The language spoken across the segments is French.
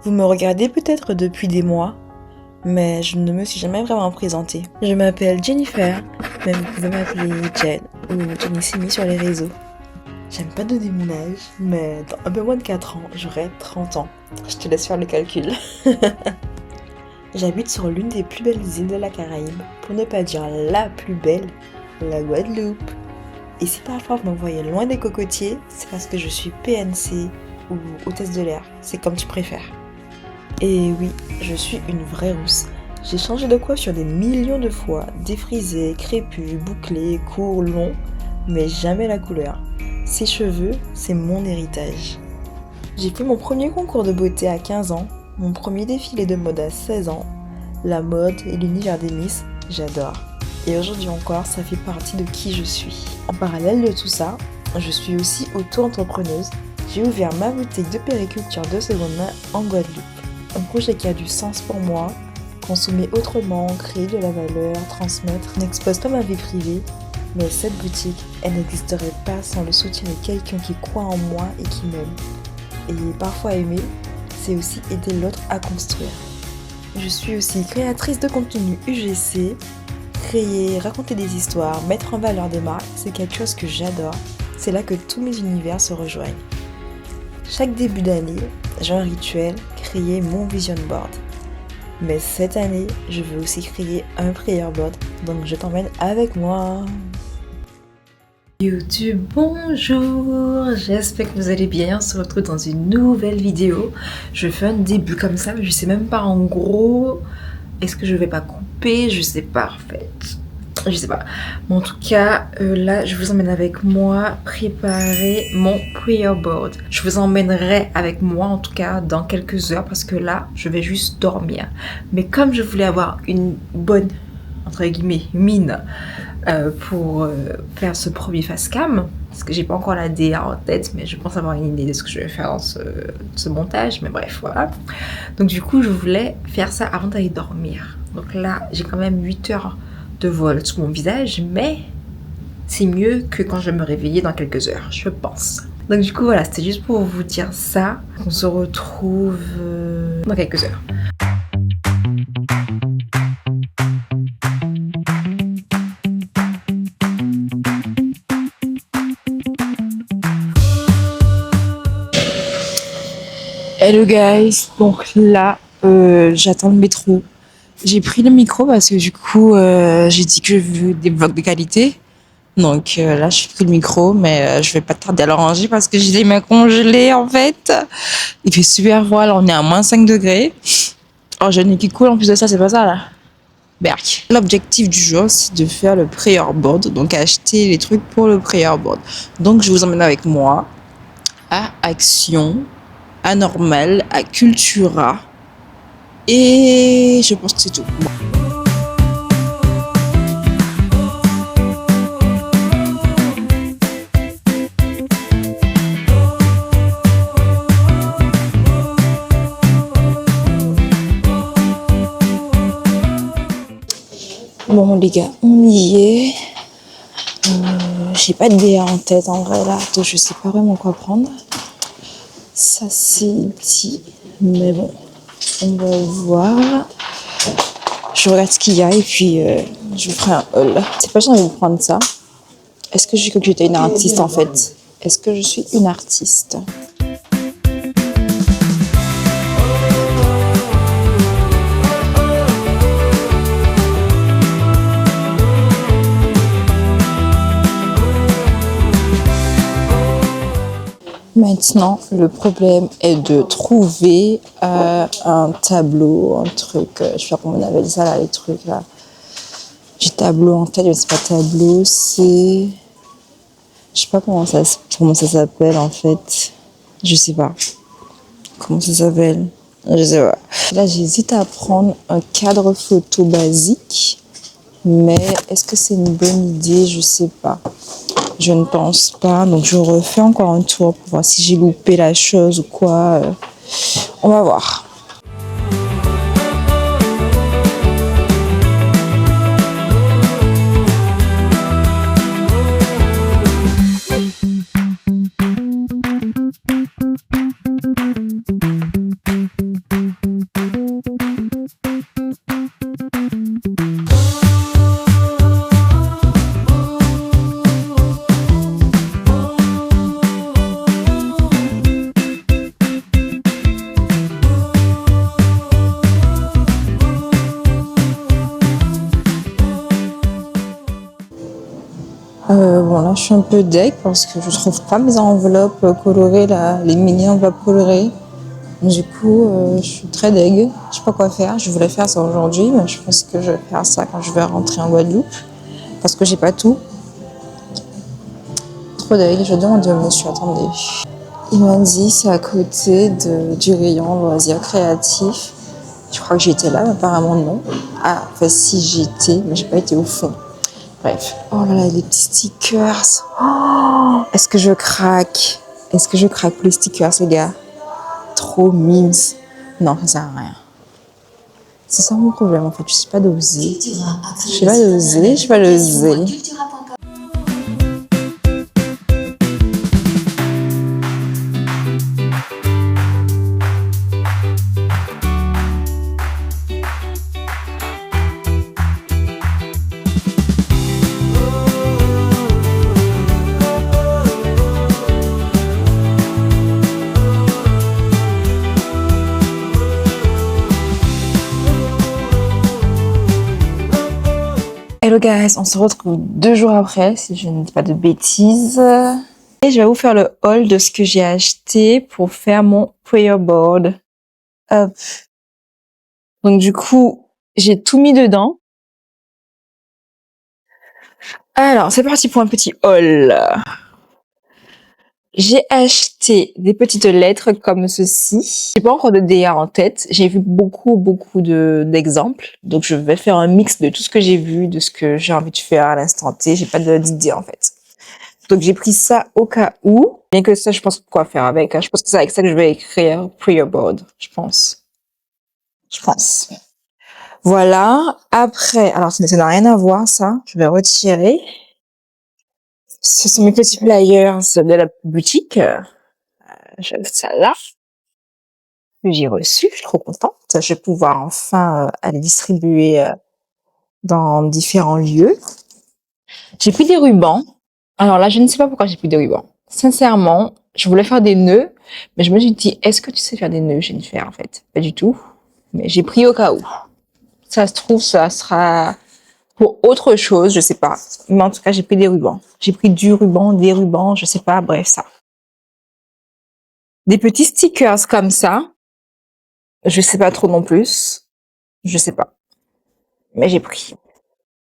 Vous me regardez peut-être depuis des mois, mais je ne me suis jamais vraiment présentée. Je m'appelle Jennifer, mais vous pouvez m'appeler Jen ou Jenny Simi sur les réseaux. J'aime pas donner mon âge, mais dans un peu moins de 4 ans, j'aurai 30 ans. Je te laisse faire le calcul. J'habite sur l'une des plus belles îles de la Caraïbe, pour ne pas dire la plus belle, la Guadeloupe. Et si parfois vous m'envoyez loin des cocotiers, c'est parce que je suis PNC ou hôtesse de l'air, c'est comme tu préfères. Et oui, je suis une vraie rousse. J'ai changé de coiffure des millions de fois, défrisé, crépus, bouclé, court, long, mais jamais la couleur. Ces cheveux, c'est mon héritage. J'ai fait mon premier concours de beauté à 15 ans, mon premier défilé de mode à 16 ans. La mode et l'univers des Miss, j'adore. Et aujourd'hui encore, ça fait partie de qui je suis. En parallèle de tout ça, je suis aussi auto-entrepreneuse. J'ai ouvert ma boutique de périculture de seconde main en Guadeloupe. Un projet qui a du sens pour moi, consommer autrement, créer de la valeur, transmettre, n'expose pas ma vie privée, mais cette boutique, elle n'existerait pas sans le soutien de quelqu'un qui croit en moi et qui m'aime. Et parfois aimer, c'est aussi aider l'autre à construire. Je suis aussi créatrice de contenu UGC, créer, raconter des histoires, mettre en valeur des marques, c'est quelque chose que j'adore. C'est là que tous mes univers se rejoignent. Chaque début d'année, j'ai un rituel, créer mon vision board. Mais cette année, je veux aussi créer un prayer board, donc je t'emmène avec moi. YouTube, bonjour, j'espère que vous allez bien, on se retrouve dans une nouvelle vidéo. Je fais un début comme ça, mais je sais même pas en gros, est-ce que je vais pas couper, je sais pas en fait. Je sais pas. Mais en tout cas, là, je vous emmène avec moi préparer mon prayer board. Je vous emmènerai avec moi, en tout cas, dans quelques heures, parce que là, je vais juste dormir. Mais comme je voulais avoir une bonne, entre guillemets, mine pour faire ce premier face cam, parce que j'ai pas encore la DA en tête, mais je pense avoir une idée de ce que je vais faire dans ce montage. Mais bref, voilà. Donc du coup, je voulais faire ça avant d'aller dormir. Donc là, j'ai quand même 8 heures de vol sur mon visage, mais c'est mieux que quand je vais me réveiller dans quelques heures, je pense. Donc du coup voilà, c'était juste pour vous dire ça. On se retrouve dans quelques heures. Hello guys, donc là j'attends le métro. J'ai pris le micro parce que du coup, j'ai dit que je veux des vlogs de qualité. Donc là, j'ai pris le micro, mais je vais pas tarder à le ranger parce que j'ai les mains congelées en fait. Il fait super froid, là on est à moins 5 degrés. Oh, j'ai le nez qui coule, en plus de ça, c'est pas ça là. Berk. L'objectif du jour, c'est de faire le prayer board, donc acheter les trucs pour le prayer board. Donc je vous emmène avec moi à Action, à Normal, à Cultura. Et je pense que c'est tout. Bon les gars, on y est. J'ai pas de DA en tête en vrai là, donc je sais pas vraiment quoi prendre. Ça c'est petit, mais bon. On va voir. Je regarde ce qu'il y a et puis je vous ferai un haul. C'est pas j'ai envie de prendre ça. Est-ce que j'ai cru que j'étais une artiste en fait? Est-ce que je suis une artiste? Maintenant, le problème est de trouver un tableau, un truc, je sais pas comment on appelle ça là, les trucs là. J'ai tableau en tête, mais c'est pas tableau, c'est... Je sais pas comment ça s'appelle en fait. Je sais pas. Comment ça s'appelle? Je sais pas. Là, j'hésite à prendre un cadre photo basique, mais est-ce que c'est une bonne idée? Je sais pas. Je ne pense pas, donc je refais encore un tour pour voir si j'ai loupé la chose ou quoi. On va voir. je suis un peu deg parce que je trouve pas mes enveloppes colorées, là, les mini enveloppes colorées. Du coup, je suis très deg. Je sais pas quoi faire. Je voulais faire ça aujourd'hui, mais je pense que je vais faire ça quand je vais rentrer en Guadeloupe parce que j'ai pas tout. Trop deg. Je demande au monsieur, attendez. Il m'a dit c'est à côté du rayon loisirs créatifs. Je crois que j'étais là, mais apparemment non. Ah, enfin si j'étais, mais j'ai pas été au fond. Bref. Oh là là, les petits stickers. Oh, est-ce que je craque? Est-ce que je craque pour les stickers, les gars? Trop mimes. Non, ça sert à rien. C'est ça mon problème en fait. Je sais pas doser. Je sais pas doser, je sais pas doser. Hello guys, on se retrouve 2 jours après, si je ne dis pas de bêtises. Et je vais vous faire le haul de ce que j'ai acheté pour faire mon prayer board. Hop. Donc du coup, j'ai tout mis dedans. Alors, c'est parti pour un petit haul. J'ai acheté des petites lettres comme ceci. J'ai pas encore de DA en tête. J'ai vu beaucoup d'exemples. Donc je vais faire un mix de tout ce que j'ai vu, de ce que j'ai envie de faire à l'instant T. J'ai pas d'idée en fait. Donc j'ai pris ça au cas où. Bien que ça, je pense quoi faire avec. Je pense que c'est avec ça que je vais écrire prayer board. Je pense. Voilà. Après, alors ça n'a rien à voir ça. Je vais retirer. Ce sont mes petits flyers de la boutique. J'ai ça là. Que j'ai reçu, je suis trop contente. Je vais pouvoir enfin aller distribuer dans différents lieux. J'ai pris des rubans. Alors là, je ne sais pas pourquoi j'ai pris des rubans. Sincèrement, je voulais faire des nœuds, mais je me suis dit, est-ce que tu sais faire des nœuds, Jennifer, en fait? Pas du tout. Mais j'ai pris au cas où. Ça se trouve, ça sera pour autre chose, je sais pas. Mais en tout cas, j'ai pris des rubans. J'ai pris du ruban, des rubans, je sais pas, bref, ça. Des petits stickers comme ça. Je sais pas trop non plus. Je sais pas. Mais j'ai pris.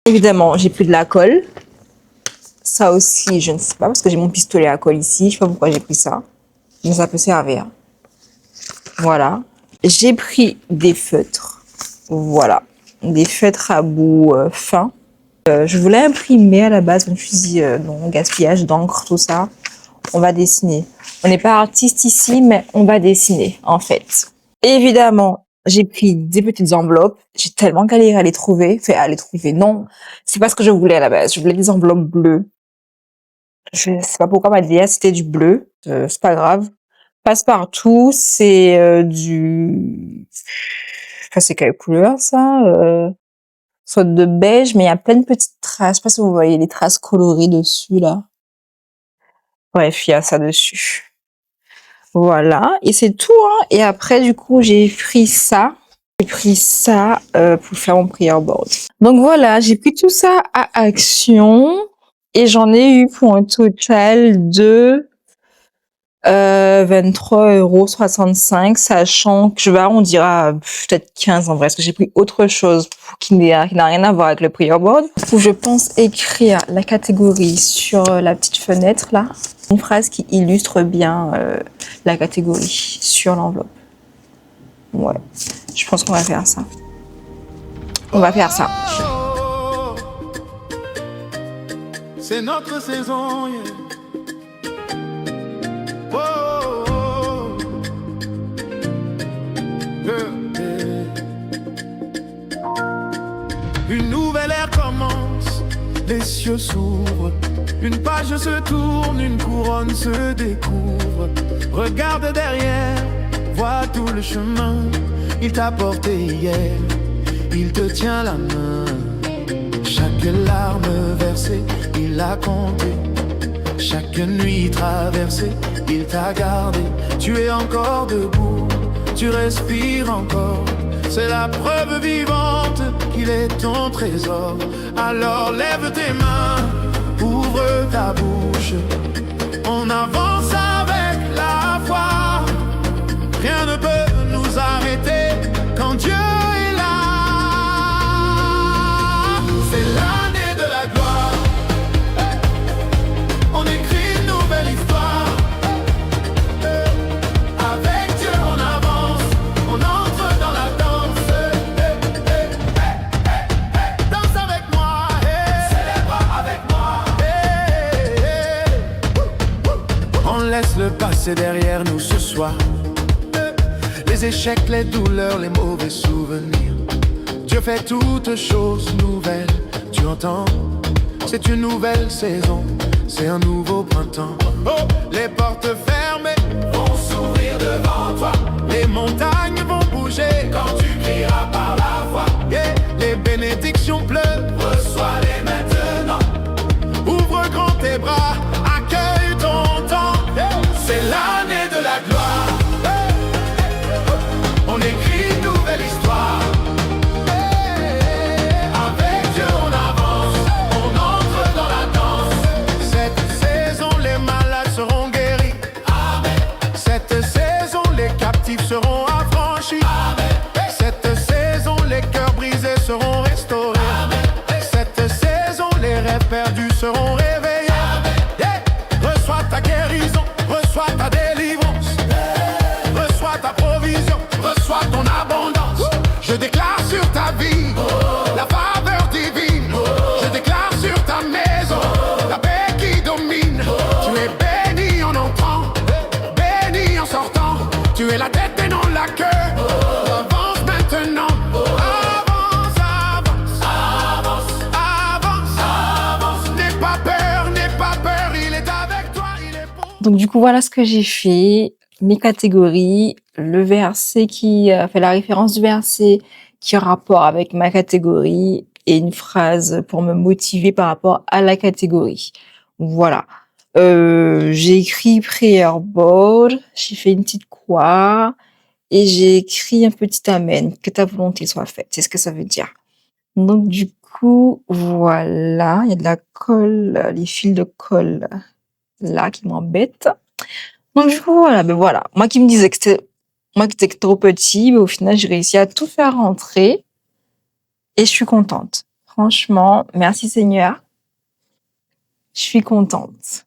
Évidemment, j'ai pris de la colle. Ça aussi, je ne sais pas, parce que j'ai mon pistolet à colle ici. Je sais pas pourquoi j'ai pris ça. Mais ça peut servir. Voilà. J'ai pris des feutres. Voilà. Des feutres à bout fin. Je voulais imprimer à la base. Je me suis dit, non, gaspillage d'encre, tout ça. On va dessiner. On n'est pas artiste ici, mais on va dessiner, en fait. Évidemment, j'ai pris des petites enveloppes. J'ai tellement galéré à les trouver. Enfin, à les trouver, non. C'est pas ce que je voulais à la base. Je voulais des enveloppes bleues. Je sais pas pourquoi ma DA c'était du bleu. C'est pas grave. Passe-partout, c'est du... Enfin, c'est quelle couleur, ça? Soit de beige, mais il y a plein de petites traces. Je sais pas si vous voyez les traces colorées dessus, là. Bref, il y a ça dessus. Voilà, et c'est tout, hein. Et après, du coup, j'ai pris ça. J'ai pris ça pour faire mon prayer board. Donc voilà, j'ai pris tout ça à Action et j'en ai eu pour un total de 23,65 €, sachant que je vais arrondir à peut-être 15 en vrai, parce que j'ai pris autre chose qui n'a rien à voir avec le prayer board. Où je pense écrire la catégorie sur la petite fenêtre là. Une phrase qui illustre bien la catégorie sur l'enveloppe. Ouais, je pense qu'on va faire ça. On va faire ça. C'est notre saison, yeah. Oh, oh, oh. Une nouvelle ère commence, les cieux s'ouvrent, une page se tourne, une couronne se découvre. Regarde derrière, vois tout le chemin, il t'a porté hier, il te tient la main. Chaque larme versée, il l'a compté. Chaque nuit traversée, il t'a gardé. Tu es encore debout, tu respires encore. C'est la preuve vivante qu'il est ton trésor. Alors lève tes mains ouvre ta bouche. On avance avec la foi. Rien ne peut nous arrêter quand Dieu est là. C'est l'année de la gloire. On écrit une nouvelle histoire. Avec Dieu on avance, on entre dans la danse. Danse avec moi, célèbre avec moi. On laisse le passé derrière nous ce soir. Les échecs, les douleurs, les mauvais souvenirs. Dieu fait toutes choses nouvelles. Tu entends? C'est une nouvelle saison. C'est un nouveau printemps. Oh, les portes fermées vont s'ouvrir devant toi. Les montagnes vont bouger quand tu crieras par la voix. Yeah, les bénédictions pleuvent. Reçois-les maintenant. Ouvre grand tes bras. Accueille ton temps. Yeah, c'est l'année de la gloire. On écrit une nouvelle histoire. Avec Dieu on avance, on entre dans la danse. Cette saison les malades seront guéris. Amen. Cette saison les captifs seront affranchis. Amen. Cette saison les cœurs brisés seront restaurés. Amen. Cette saison les rêves perdus seront réveillés. Amen. Yeah. Reçois ta guérison, reçois ta délivrance. Reçois ta provision, reçois ton abondance. Je déclare sur ta vie la faveur divine. Je déclare sur ta maison la paix qui domine. Tu es béni en entrant, béni en sortant. Tu es la tête et non la queue. Avance maintenant. Avance, avance, avance, avance, avance. N'aie pas peur, il est avec toi, il est pour. Donc du coup, voilà ce que j'ai fait. Mes catégories, le verset qui fait la référence du verset qui a rapport avec ma catégorie et une phrase pour me motiver par rapport à la catégorie. Voilà. J'ai écrit prayer board, j'ai fait une petite croix et j'ai écrit un petit amen, que ta volonté soit faite. C'est ce que ça veut dire. Donc du coup, voilà, il y a de la colle, les fils de colle là qui m'embêtent. Donc du coup, voilà, ben voilà. Moi qui étais trop petit, mais au final, j'ai réussi à tout faire rentrer et je suis contente. Franchement, merci Seigneur. Je suis contente.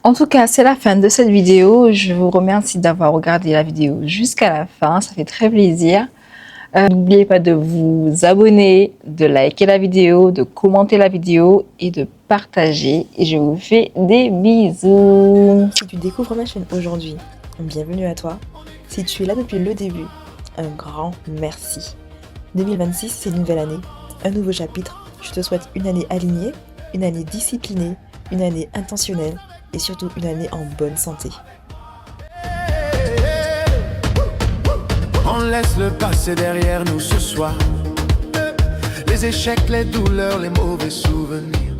En tout cas, c'est la fin de cette vidéo. Je vous remercie d'avoir regardé la vidéo jusqu'à la fin. Ça fait très plaisir. N'oubliez pas de vous abonner, de liker la vidéo, de commenter la vidéo et de partager. Et je vous fais des bisous. Si tu découvres ma chaîne aujourd'hui, bienvenue à toi. Si tu es là depuis le début, un grand merci. 2026, c'est une nouvelle année, un nouveau chapitre. Je te souhaite une année alignée, une année disciplinée, une année intentionnelle et surtout une année en bonne santé. On laisse le passé derrière nous ce soir. Les échecs, les douleurs, les mauvais souvenirs.